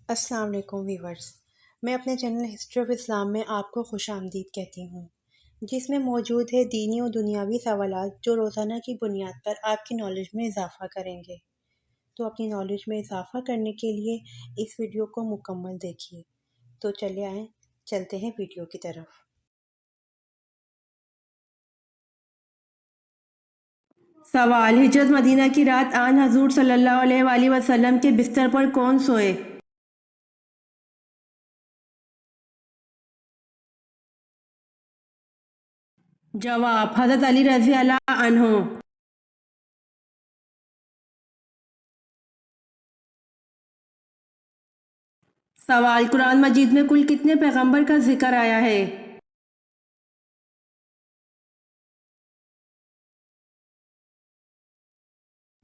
السلام علیکم ویورز، میں اپنے چینل ہسٹری آف اسلام میں آپ کو خوش آمدید کہتی ہوں، جس میں موجود ہے دینی و دنیاوی سوالات جو روزانہ کی بنیاد پر آپ کی نالج میں اضافہ کریں گے۔ تو اپنی نالج میں اضافہ کرنے کے لیے اس ویڈیو کو مکمل دیکھیے۔ تو چلے آئیں، چلتے ہیں ویڈیو کی طرف۔ سوال: ہجرت مدینہ کی رات آن حضور صلی اللہ علیہ وآلہ وسلم کے بستر پر کون سوئے؟ جواب: حضرت علی رضی اللہ عنہ۔ سوال: قرآن مجید میں کل کتنے پیغمبر کا ذکر آیا ہے؟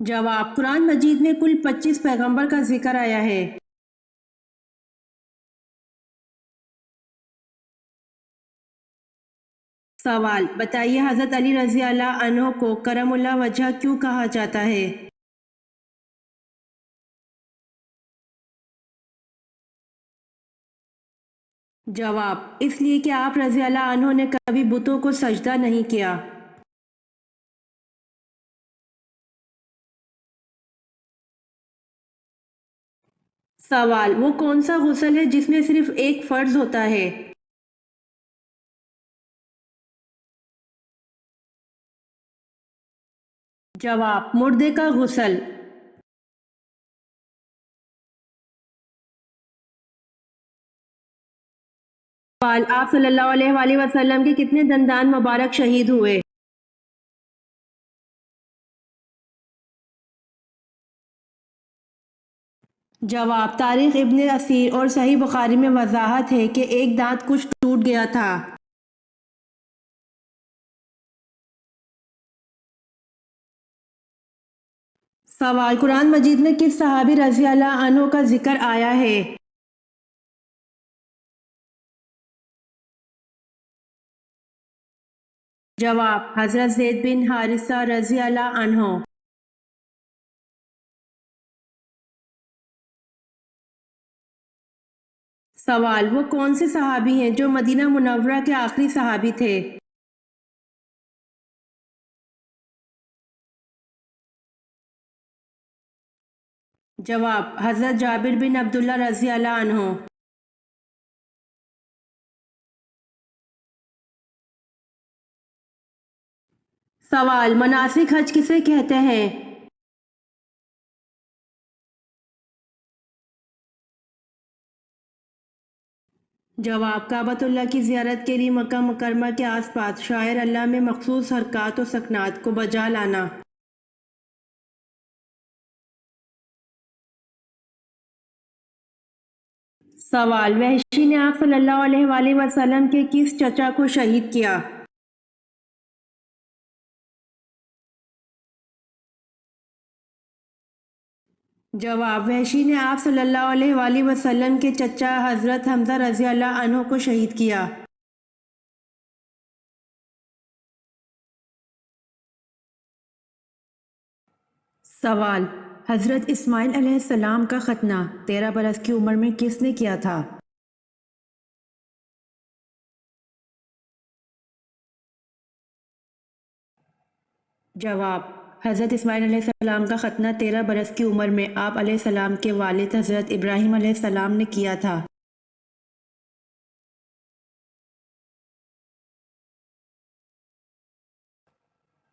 جواب: قرآن مجید میں کل 25 پیغمبر کا ذکر آیا ہے۔ سوال: بتائیے حضرت علی رضی اللہ عنہ کو کرم اللہ وجہ کیوں کہا جاتا ہے؟ جواب: اس لیے کہ آپ رضی اللہ عنہ نے کبھی بتوں کو سجدہ نہیں کیا۔ سوال: وہ کون سا غسل ہے جس میں صرف ایک فرض ہوتا ہے؟ جواب: مردے کا غسل۔ سوال: آپ صلی اللہ علیہ وآلہ وسلم کے کتنے دندان مبارک شہید ہوئے؟ جواب: تاریخ ابن اسیر اور صحیح بخاری میں وضاحت ہے کہ ایک دانت کچھ ٹوٹ گیا تھا۔ سوال: قرآن مجید میں کس صحابی رضی اللہ عنہ کا ذکر آیا ہے؟ جواب: حضرت زید بن حارثہ رضی اللہ عنہ۔ سوال: وہ کون سے صحابی ہیں جو مدینہ منورہ کے آخری صحابی تھے؟ جواب: حضرت جابر بن عبداللہ رضی اللہ عنہ۔ سوال: مناسک حج کسے کہتے ہیں؟ جواب: کعبۃ اللہ کی زیارت کے لیے مکہ مکرمہ کے آس پاس شاعر اللہ میں مخصوص حرکات و سکنات کو بجا لانا۔ سوال: وحشی نے آپ صلی اللہ علیہ وآلہ وسلم کے کس چچا کو شہید کیا؟ جواب: وحشی نے آپ صلی اللہ علیہ وآلہ وسلم کے چچا حضرت حمزہ رضی اللہ عنہ کو شہید کیا۔ سوال: حضرت اسماعیل علیہ السلام کا ختنہ 13 برس کی عمر میں کس نے کیا تھا؟ جواب: حضرت اسماعیل علیہ السلام کا ختنہ 13 برس کی عمر میں آپ علیہ السلام کے والد حضرت ابراہیم علیہ السلام نے کیا تھا۔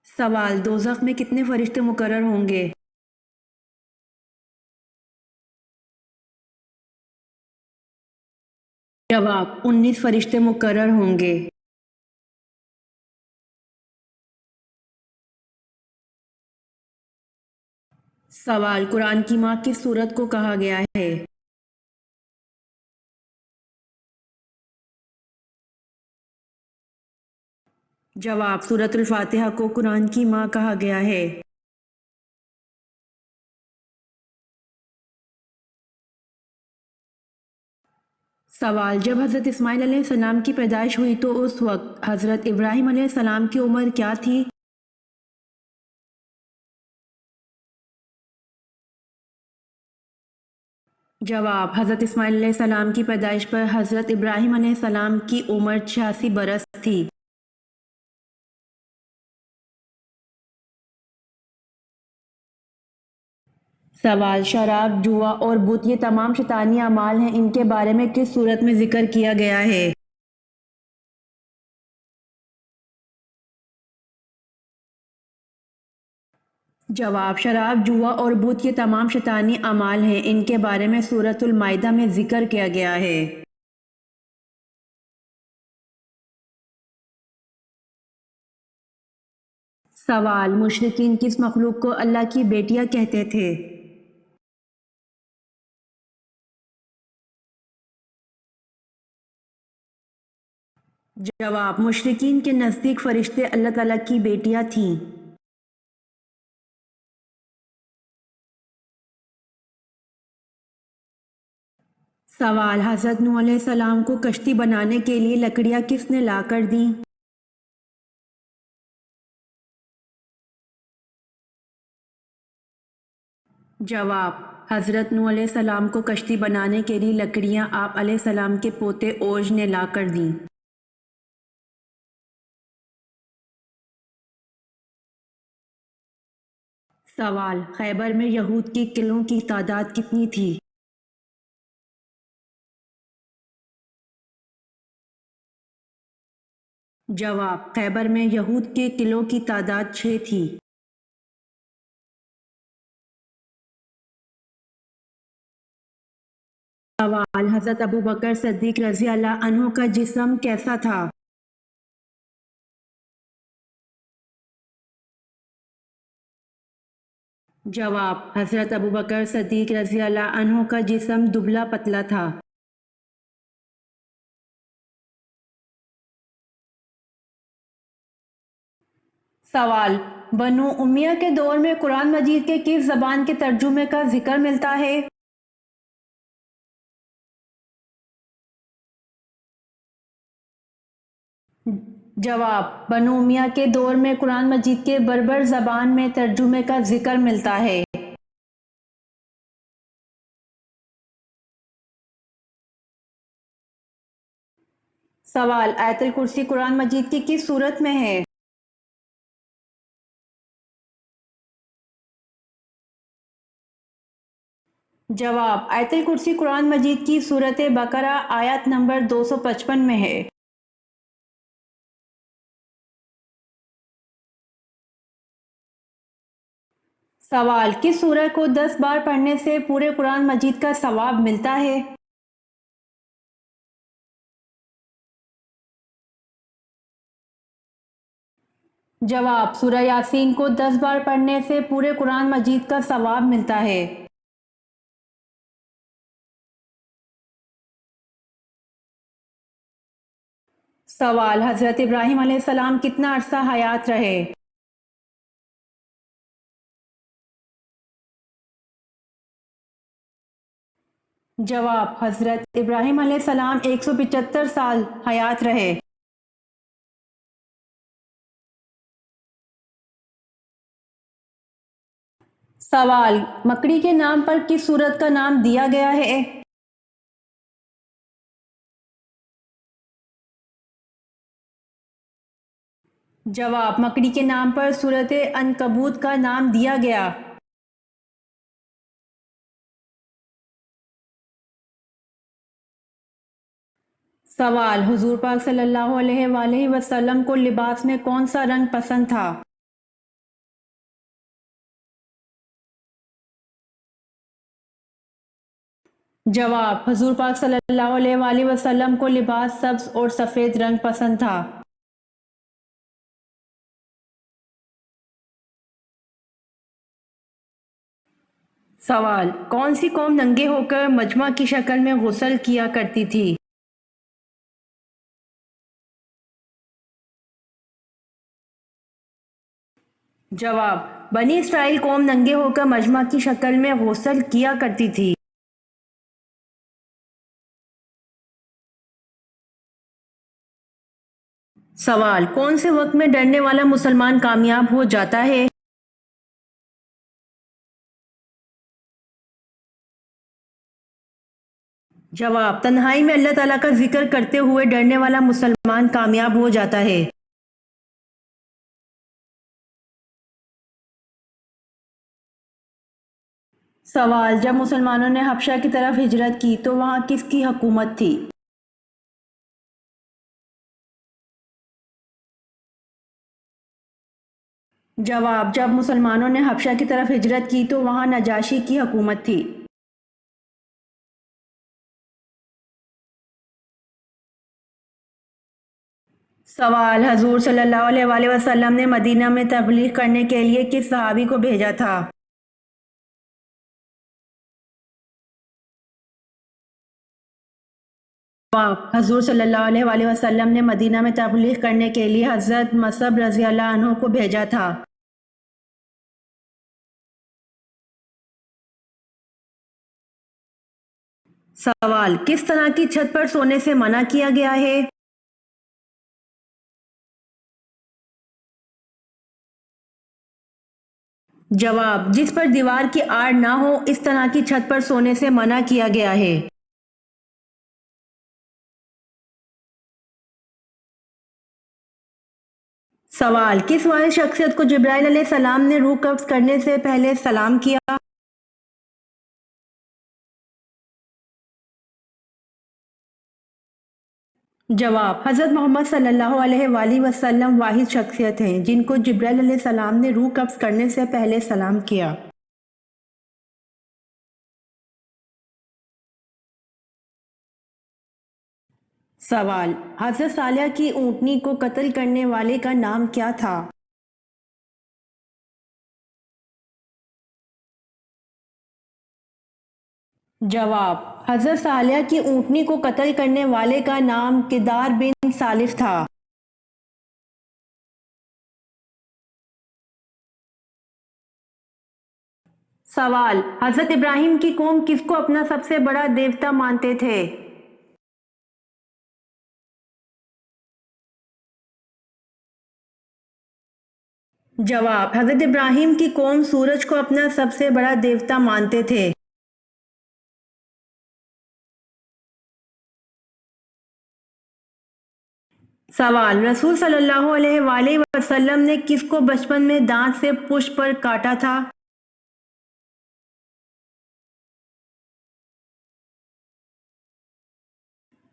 سوال: دوزخ میں کتنے فرشتے مقرر ہوں گے؟ جواب: 19 فرشتے مقرر ہوں گے۔ سوال: قرآن کی ماں کس سورت کو کہا گیا ہے؟ جواب: سورۃ الفاتحہ کو قرآن کی ماں کہا گیا ہے۔ سوال: جب حضرت اسماعیل علیہ السلام کی پیدائش ہوئی تو اس وقت حضرت ابراہیم علیہ السلام کی عمر کیا تھی؟ جواب: حضرت اسماعیل علیہ السلام کی پیدائش پر حضرت ابراہیم علیہ السلام کی عمر 86 برس تھی۔ سوال: شراب، جوا اور بت یہ تمام شیطانی اعمال ہیں، ان کے بارے میں کس صورت میں ذکر کیا گیا ہے؟ جواب: شراب، جوا اور بت یہ تمام شیطانی اعمال ہیں، ان کے بارے میں سورۃ المائدہ میں ذکر کیا گیا ہے۔ سوال: مشرکین کس مخلوق کو اللہ کی بیٹیاں کہتے تھے؟ جواب: مشرکین کے نزدیک فرشتے اللہ تعالیٰ کی بیٹیاں تھیں۔ سوال: حضرت نوح علیہ السلام کو کشتی بنانے کے لیے لکڑیاں کس نے لا کر دیں؟ جواب: حضرت نوح علیہ السلام کو کشتی بنانے کے لیے لکڑیاں آپ علیہ السلام کے پوتے اوج نے لا کر دیں۔ سوال: خیبر میں یہود کے قلعوں کی تعداد کتنی تھی؟ جواب: خیبر میں یہود کے قلعوں کی تعداد 6 تھی۔ سوال: حضرت ابوبکر صدیق رضی اللہ عنہ کا جسم کیسا تھا؟ جواب: حضرت ابوبکر صدیق رضی اللہ عنہ کا جسم دبلا پتلا تھا۔ سوال: بنو امیہ کے دور میں قرآن مجید کے کس زبان کے ترجمے کا ذکر ملتا ہے؟ جواب: بنو امیہ کے دور میں قرآن مجید کے بربر زبان میں ترجمے کا ذکر ملتا ہے۔ سوال: آیت الکرسی قرآن مجید کی کس سورت میں ہے؟ جواب: آیت الکرسی قرآن مجید کی سورۃ بقرہ آیت نمبر 255 میں ہے۔ سوال: کس سورہ کو 10 بار پڑھنے سے پورے قرآن مجید کا ثواب ملتا ہے؟ جواب: سورہ یاسین کو 10 بار پڑھنے سے پورے قرآن مجید کا ثواب ملتا ہے۔ سوال: حضرت ابراہیم علیہ السلام کتنا عرصہ حیات رہے؟ جواب: حضرت ابراہیم علیہ السلام 175 سال حیات رہے۔ سوال: مکڑی کے نام پر کس سورت کا نام دیا گیا ہے؟ جواب: مکڑی کے نام پر سورۃ عنکبوت کا نام دیا گیا۔ سوال: حضور پاک صلی اللہ علیہ وآلہ وسلم کو لباس میں کون سا رنگ پسند تھا؟ جواب: حضور پاک صلی اللہ علیہ وآلہ وسلم کو لباس سبز اور سفید رنگ پسند تھا۔ سوال: کون سی قوم ننگے ہو کر مجمع کی شکل میں غسل کیا کرتی تھی؟ جواب: بنی اسرائیل قوم ننگے ہو کر مجمع کی شکل میں غسل کیا کرتی تھی۔ سوال: کون سے وقت میں ڈرنے والا مسلمان کامیاب ہو جاتا ہے؟ جواب: تنہائی میں اللہ تعالیٰ کا ذکر کرتے ہوئے ڈرنے والا مسلمان کامیاب ہو جاتا ہے۔ سوال: جب مسلمانوں نے حبشہ کی طرف ہجرت کی تو وہاں کس کی حکومت تھی؟ جواب: جب مسلمانوں نے حبشہ کی طرف ہجرت کی تو وہاں نجاشی کی حکومت تھی۔ سوال: حضور صلی اللہ علیہ وآلہ وسلم نے مدینہ میں تبلیغ کرنے کے لیے کس صحابی کو بھیجا تھا؟ جواب: حضور صلی اللہ علیہ وآلہ وسلم نے مدینہ میں تبلیغ کرنے کے لیے حضرت مصعب رضی اللہ عنہ کو بھیجا تھا۔ سوال: کس طرح کی چھت پر سونے سے منع کیا گیا ہے؟ جواب: جس پر دیوار کی آڑ نہ ہو اس طرح کی چھت پر سونے سے منع کیا گیا ہے۔ سوال: کس واحد شخصیت کو جبرائیل علیہ السلام نے روح قبض کرنے سے پہلے سلام کیا؟ جواب: حضرت محمد صلی اللہ علیہ وآلہ وسلم واحد شخصیت ہیں جن کو جبرائیل علیہ السلام نے روح قبض کرنے سے پہلے سلام کیا۔ سوال: حضرت صالحہ کی اونٹنی کو قتل کرنے والے کا نام کیا تھا؟ جواب: حضرت صالحہ کی اونٹنی کو قتل کرنے والے کا نام کدار بن سالف تھا۔ سوال: حضرت ابراہیم کی قوم کس کو اپنا سب سے بڑا دیوتا مانتے تھے؟ جواب: حضرت ابراہیم کی قوم سورج کو اپنا سب سے بڑا دیوتا مانتے تھے۔ سوال: رسول صلی اللہ علیہ وآلہ وسلم نے کس کو بچپن میں دانت سے پشت پر کاٹا تھا؟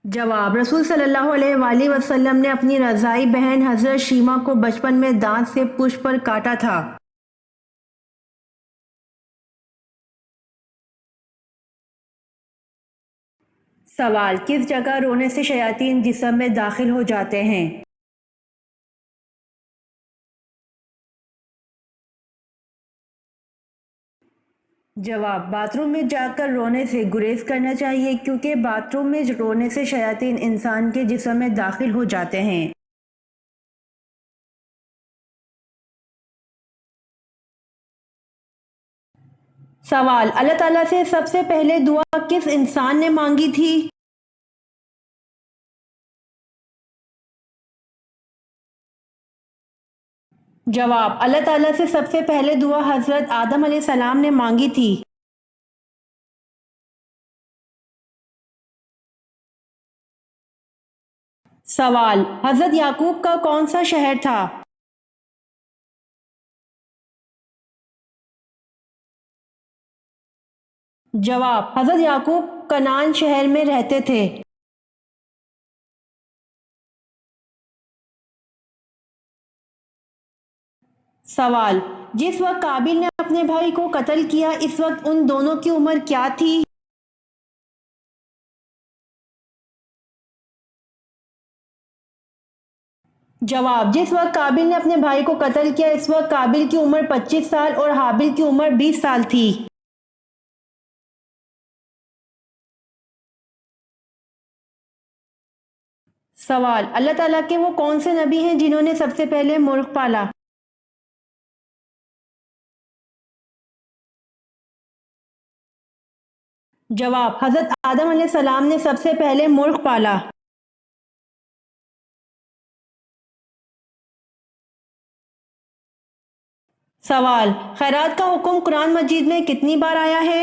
جواب: رسول صلی اللہ علیہ وآلہ وسلم نے اپنی رضاعی بہن حضرت شیمہ کو بچپن میں دانت سے پشت پر کاٹا تھا۔ سوال: کس جگہ رونے سے شیاطین جسم میں داخل ہو جاتے ہیں؟ جواب: باتھ روم میں جا کر رونے سے گریز کرنا چاہیے کیونکہ باتھ روم میں رونے سے شیاطین انسان کے جسم میں داخل ہو جاتے ہیں۔ سوال: اللہ تعالیٰ سے سب سے پہلے دعا کس انسان نے مانگی تھی؟ جواب: اللہ تعالیٰ سے سب سے پہلے دعا حضرت آدم علیہ السلام نے مانگی تھی۔ سوال: حضرت یعقوب کا کون سا شہر تھا؟ جواب: حضرت یعقوب کنعان شہر میں رہتے تھے۔ سوال: جس وقت قابل نے اپنے بھائی کو قتل کیا اس وقت ان دونوں کی عمر کیا تھی؟ جواب: جس وقت قابل نے اپنے بھائی کو قتل کیا اس وقت قابل کی عمر 25 سال اور حابل کی عمر 20 سال تھی۔ سوال: اللہ تعالیٰ کے وہ کون سے نبی ہیں جنہوں نے سب سے پہلے مرغ پالا؟ جواب: حضرت آدم علیہ السلام نے سب سے پہلے مرغ پالا۔ سوال: خیرات کا حکم قرآن مجید میں کتنی بار آیا ہے؟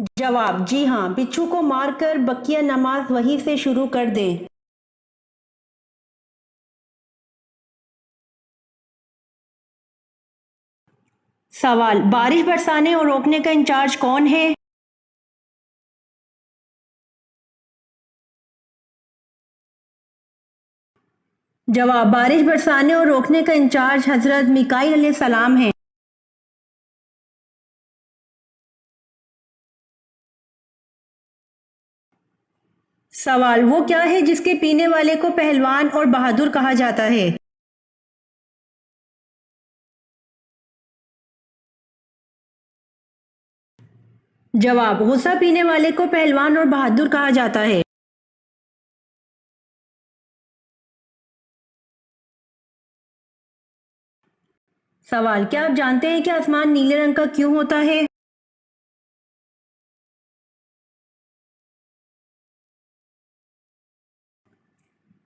جواب: جی ہاں، بچھو کو مار کر بقیہ نماز وہیں سے شروع کر دیں۔ سوال: بارش برسانے اور روکنے کا انچارج کون ہے؟ جواب: بارش برسانے اور روکنے کا انچارج حضرت میکائیل علیہ السلام ہیں۔ سوال: وہ کیا ہے جس کے پینے والے کو پہلوان اور بہادر کہا جاتا ہے؟ جواب: غصہ پینے والے کو پہلوان اور بہادر کہا جاتا ہے۔ سوال: کیا آپ جانتے ہیں کہ آسمان نیلے رنگ کا کیوں ہوتا ہے؟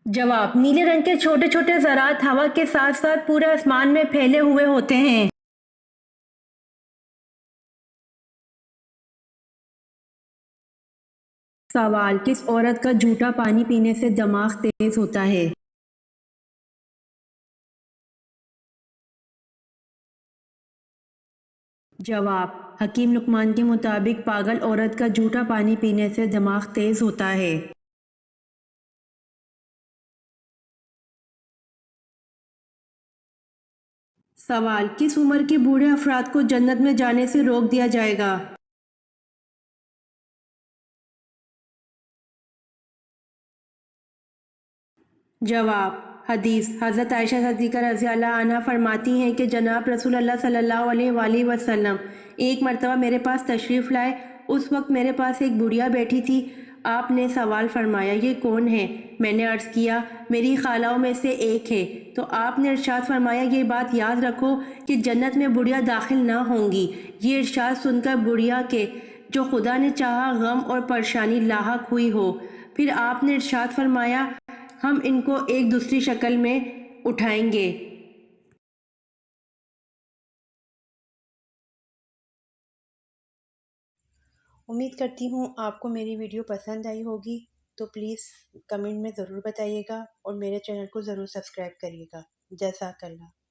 جواب: نیلے رنگ کے چھوٹے چھوٹے ذرات ہوا کے ساتھ ساتھ پورے آسمان میں پھیلے ہوئے ہوتے ہیں۔ سوال: کس عورت کا جھوٹا پانی پینے سے دماغ تیز ہوتا ہے؟ جواب: حکیم لقمان کے مطابق پاگل عورت کا جھوٹا پانی پینے سے دماغ تیز ہوتا ہے۔ سوال: کس عمر کے بوڑھے افراد کو جنت میں جانے سے روک دیا جائے گا؟ جواب: حدیث: حضرت عائشہ صدیقہ رضی اللہ عنہا فرماتی ہیں کہ جناب رسول اللہ صلی اللہ علیہ وآلہ وسلم ایک مرتبہ میرے پاس تشریف لائے۔ اس وقت میرے پاس ایک بڑھیا بیٹھی تھی۔ آپ نے سوال فرمایا، یہ کون ہے؟ میں نے عرض کیا، میری خالوں میں سے ایک ہے۔ تو آپ نے ارشاد فرمایا، یہ بات یاد رکھو کہ جنت میں بڑھیا داخل نہ ہوں گی۔ یہ ارشاد سن کر بڑھیا کے جو خدا نے چاہا غم اور پریشانی لاحق ہوئی ہو، پھر آپ نے ارشاد فرمایا، ہم ان کو ایک دوسری شکل میں اٹھائیں گے۔ امید کرتی ہوں آپ کو میری ویڈیو پسند آئی ہوگی، تو پلیز کمنٹ میں ضرور بتائیے گا اور میرے چینل کو ضرور سبسکرائب کریے گا۔ جزاک اللہ۔